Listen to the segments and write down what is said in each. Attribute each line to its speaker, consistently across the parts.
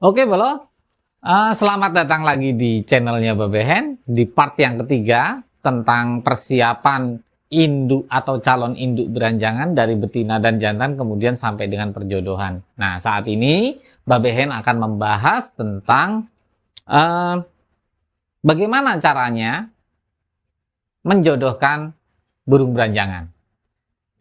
Speaker 1: Oke, Bolo. Selamat datang lagi di channelnya Babehen di part yang ketiga tentang persiapan induk atau calon induk beranjangan dari betina dan jantan kemudian sampai dengan perjodohan. Nah, saat ini Babehen akan membahas tentang bagaimana caranya menjodohkan burung beranjangan.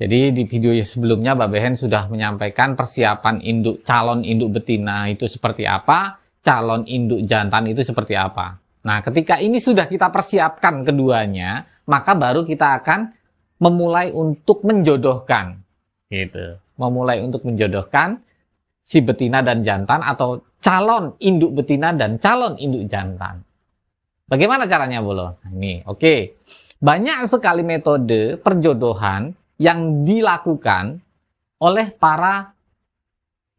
Speaker 1: Jadi di video sebelumnya Babehen sudah menyampaikan persiapan calon induk betina itu seperti apa, calon induk jantan itu seperti apa. Nah, ketika ini sudah kita persiapkan keduanya, maka baru kita akan memulai untuk menjodohkan. Gitu. Memulai untuk menjodohkan si betina dan jantan atau calon induk betina dan calon induk jantan. Bagaimana caranya, Bolo? Nah, ini, oke. Banyak sekali metode perjodohan yang dilakukan oleh para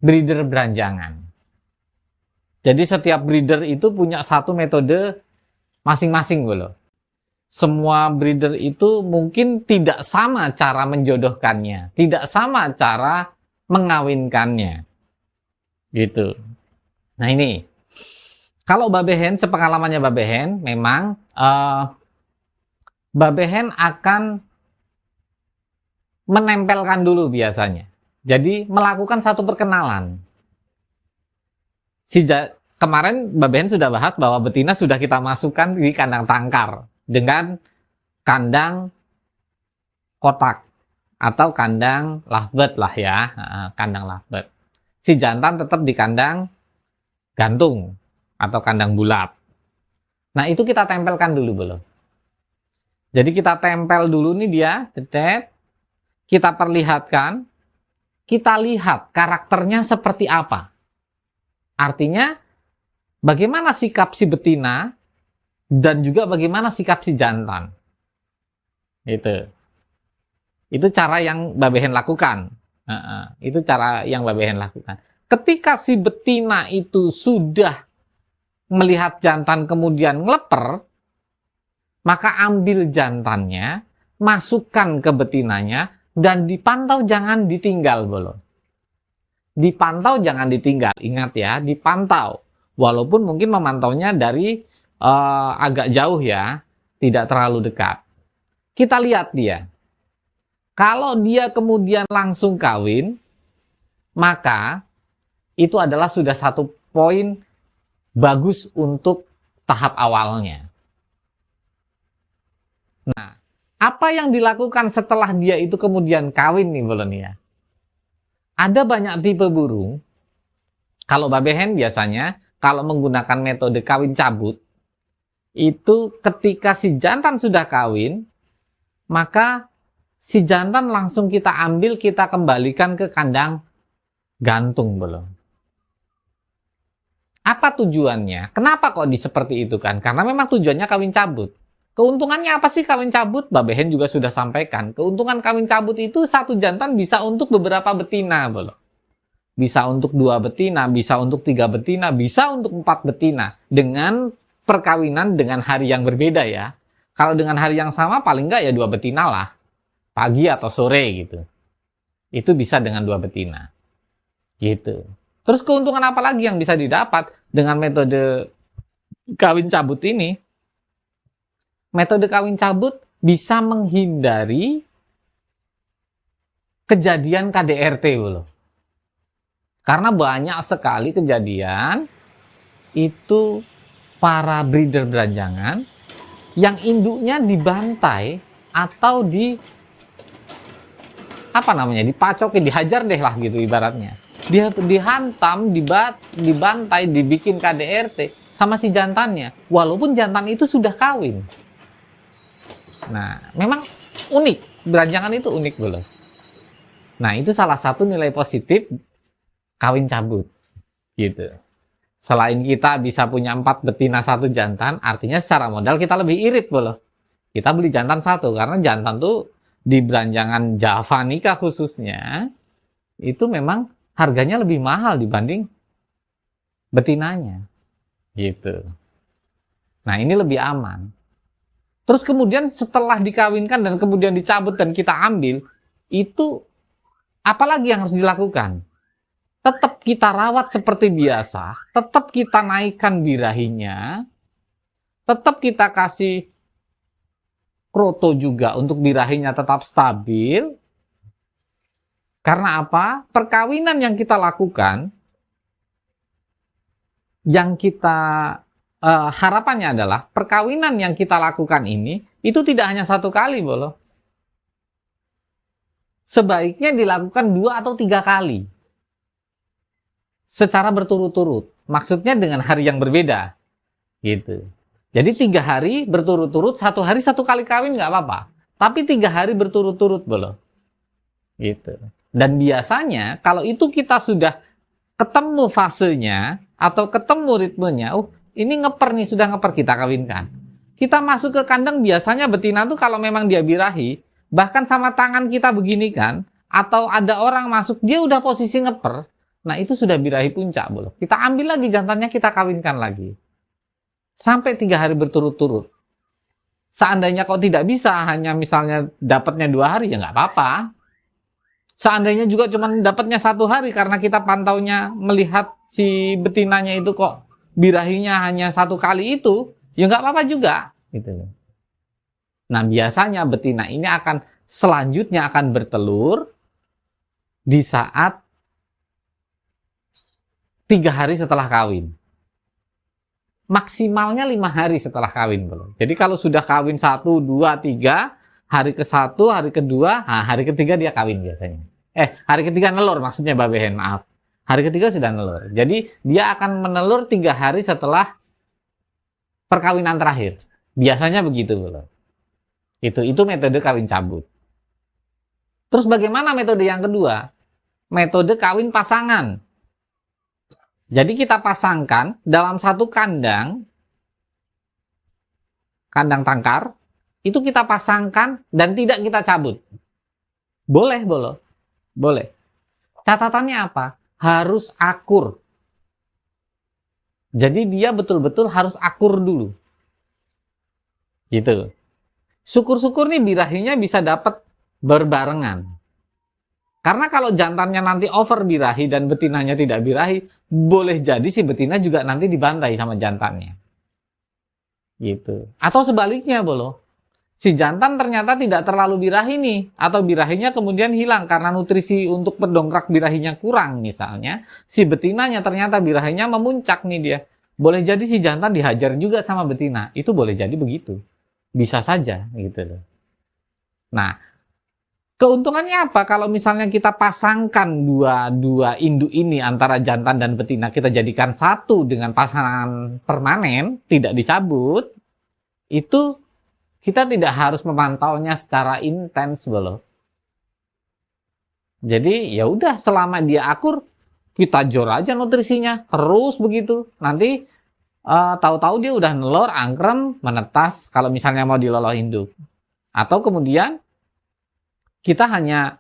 Speaker 1: breeder beranjangan. Jadi setiap breeder itu punya satu metode masing-masing loh. Semua breeder itu mungkin tidak sama cara menjodohkannya, tidak sama cara mengawinkannya. Gitu. Nah ini, kalau Babehen, sepengalamannya Babehen, memang Babehen akan menempelkan dulu biasanya. Jadi melakukan satu perkenalan. Kemarin Babehen sudah bahas bahwa betina sudah kita masukkan di kandang tangkar dengan kandang kotak atau kandang lovebird lah ya, kandang lovebird. Si jantan tetap di kandang gantung atau kandang bulat. Nah itu kita tempelkan dulu belum. Jadi kita tempel dulu nih dia, dedet. Kita perlihatkan, kita lihat karakternya seperti apa. Artinya, bagaimana sikap si betina, dan juga bagaimana sikap si jantan. Itu cara yang Babehen lakukan. Itu cara yang Babehen lakukan. Ketika si betina itu sudah melihat jantan kemudian ngeleper, maka ambil jantannya, masukkan ke betinanya, dan dipantau jangan ditinggal, Bolo. Dipantau jangan ditinggal. Ingat ya, dipantau. Walaupun mungkin memantaunya dari agak jauh ya, tidak terlalu dekat. Kita lihat dia. Kalau dia kemudian langsung kawin, maka itu adalah sudah satu poin bagus untuk tahap awalnya. Nah, apa yang dilakukan setelah dia itu kemudian kawin nih, Bolo nih ya? Ada banyak tipe burung. Kalau Babehen biasanya, kalau menggunakan metode kawin cabut, itu ketika si jantan sudah kawin, maka si jantan langsung kita ambil, kita kembalikan ke kandang gantung, Bolo. Apa tujuannya? Kenapa kok seperti itu kan? Karena memang tujuannya kawin cabut. Keuntungannya apa sih kawin cabut? Babehen juga sudah sampaikan. Keuntungan kawin cabut itu satu jantan bisa untuk beberapa betina, Bolo. Bisa untuk 2 betina, bisa untuk 3 betina, bisa untuk 4 betina. Dengan perkawinan dengan hari yang berbeda ya. Kalau dengan hari yang sama paling enggak ya 2 betina lah. Pagi atau sore gitu. Itu bisa dengan 2 betina. Gitu. Terus keuntungan apa lagi yang bisa didapat dengan metode kawin cabut ini? Metode kawin cabut bisa menghindari kejadian KDRT loh. Karena banyak sekali kejadian itu para breeder beranjangan yang induknya dibantai atau dipacokin, dihajar deh lah gitu ibaratnya. Dia dihantam, dibantai, dibikin KDRT sama si jantannya. Walaupun jantan itu sudah kawin. Nah, memang unik. Beranjangan itu unik, Bolo. Nah, itu salah satu nilai positif kawin cabut. Gitu. Selain kita bisa punya 4 betina 1 jantan, artinya secara modal kita lebih irit, Bolo. Kita beli jantan 1, karena jantan tuh di beranjangan Javanica khususnya, itu memang harganya lebih mahal dibanding betinanya. Gitu. Nah, ini lebih aman. Terus kemudian setelah dikawinkan dan kemudian dicabut dan kita ambil, itu apalagi yang harus dilakukan? tetap kita rawat seperti biasa, tetap kita naikkan birahinya, tetap kita kasih kroto juga untuk birahinya tetap stabil. Karena apa? Perkawinan yang kita lakukan, yang kita harapannya adalah perkawinan yang kita lakukan ini itu tidak hanya satu kali, Bolo. Sebaiknya dilakukan 2 atau 3 kali secara berturut-turut. Maksudnya dengan hari yang berbeda, gitu. Jadi 3 hari berturut-turut, 1 hari 1 kali kawin nggak apa-apa. Tapi 3 hari berturut-turut, Bolo. Gitu. Dan biasanya kalau itu kita sudah ketemu fasenya atau ketemu ritmenya, ini ngeper nih, sudah ngeper, kita kawinkan. Kita masuk ke kandang, biasanya betina tuh kalau memang dia birahi, bahkan sama tangan kita begini kan, atau ada orang masuk, dia udah posisi ngeper, nah itu sudah birahi puncak, Bolo. Kita ambil lagi jantannya, kita kawinkan lagi. Sampai 3 hari berturut-turut. Seandainya kok tidak bisa, hanya misalnya dapatnya 2 hari, ya nggak apa-apa. Seandainya juga cuma dapatnya 1 hari, karena kita pantaunya melihat si betinanya itu kok birahinya hanya 1 kali itu, ya nggak apa-apa juga, gitu. Nah, biasanya betina ini akan selanjutnya akan bertelur di saat 3 hari setelah kawin. Maksimalnya 5 hari setelah kawin, Bro. Jadi kalau sudah kawin 1, 2, 3, hari ke-1, hari kedua, nah hari ketiga dia kawin biasanya. Hari ketiga nelur, maksudnya Babehen, maaf. Hari ketiga sudah nelur. Jadi dia akan menelur 3 hari setelah perkawinan terakhir. Biasanya begitu, Bro. Itu metode kawin cabut. Terus bagaimana metode yang kedua? Metode kawin pasangan. Jadi kita pasangkan dalam satu kandang tangkar, itu kita pasangkan dan tidak kita cabut. Boleh, Bolo. Boleh. Catatannya apa? Harus akur. Jadi dia betul-betul harus akur dulu. Gitu. Syukur-syukur nih birahinya bisa dapat berbarengan. Karena kalau jantannya nanti over birahi dan betinanya tidak birahi, boleh jadi si betina juga nanti dibantai sama jantannya. Gitu. Atau sebaliknya, Bolo. Si jantan ternyata tidak terlalu birahi nih, atau birahinya kemudian hilang karena nutrisi untuk pendongkrak birahinya kurang misalnya. Si betinanya ternyata birahinya memuncak nih dia. Boleh jadi si jantan dihajar juga sama betina. Itu boleh jadi begitu. Bisa saja gitu loh. Nah, keuntungannya apa kalau misalnya kita pasangkan dua induk ini antara jantan dan betina, kita jadikan satu dengan pasangan permanen, tidak dicabut, itu kita tidak harus memantaunya secara intens, Bolo. Jadi ya udah, selama dia akur, kita jor aja nutrisinya terus begitu. Nanti tahu-tahu dia udah nelor, angkrem, menetas kalau misalnya mau diloloh induk. Atau kemudian kita hanya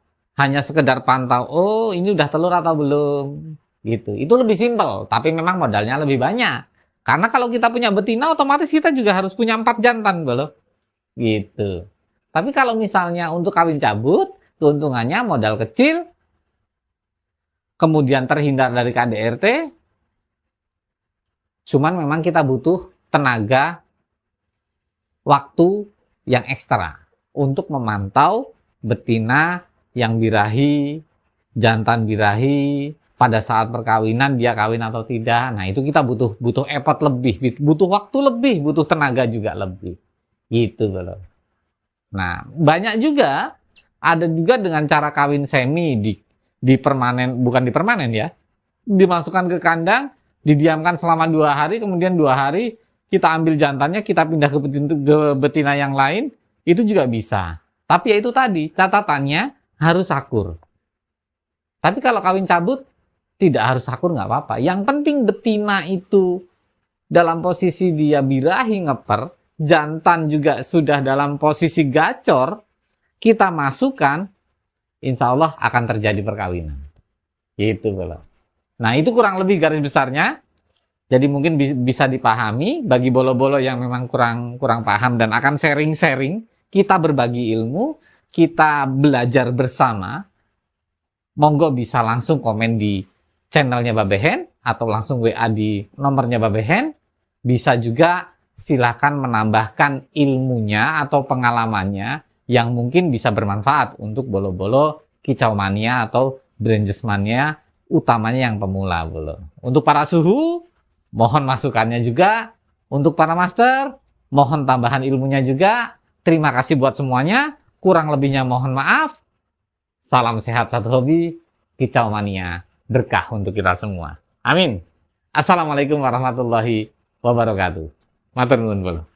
Speaker 1: sekedar pantau, oh ini udah telur atau belum, gitu. Itu lebih simpel, tapi memang modalnya lebih banyak. Karena kalau kita punya betina, otomatis kita juga harus punya 4 jantan, Bolo. Gitu. Tapi kalau misalnya untuk kawin cabut, keuntungannya modal kecil, kemudian terhindar dari KDRT, cuman memang kita butuh tenaga, waktu yang ekstra untuk memantau betina yang birahi, jantan birahi, pada saat perkawinan dia kawin atau tidak. Nah, itu kita butuh effort lebih, butuh waktu lebih, butuh tenaga juga lebih. Gitu, Bro. Nah, banyak juga, ada juga dengan cara kawin semi di permanen, bukan di permanen ya, dimasukkan ke kandang, didiamkan selama 2 hari, kemudian 2 hari kita ambil jantannya, kita pindah ke betina yang lain, itu juga bisa. Tapi ya itu tadi, catatannya harus akur. Tapi kalau kawin cabut, tidak harus akur, nggak apa-apa. Yang penting betina itu dalam posisi dia birahi ngeper, jantan juga sudah dalam posisi gacor, kita masukkan, insya Allah akan terjadi perkawinan. Gitu, Bro. Nah, itu kurang lebih garis besarnya. Jadi mungkin bisa dipahami bagi bolo-bolo yang memang kurang paham dan akan sharing-sharing. Kita berbagi ilmu, kita belajar bersama. Monggo bisa langsung komen di channelnya Babehen atau langsung WA di nomornya Babehen. Bisa juga silakan menambahkan ilmunya atau pengalamannya yang mungkin bisa bermanfaat untuk bolo-bolo kicau mania atau branches mania, utamanya yang pemula bolo. Untuk para suhu, mohon masukannya juga. Untuk para master, mohon tambahan ilmunya juga. Terima kasih buat semuanya. Kurang lebihnya mohon maaf. Salam sehat satu hobi, kicau mania. Berkah untuk kita semua. Amin. Assalamualaikum warahmatullahi wabarakatuh. Matur nuwun bolo.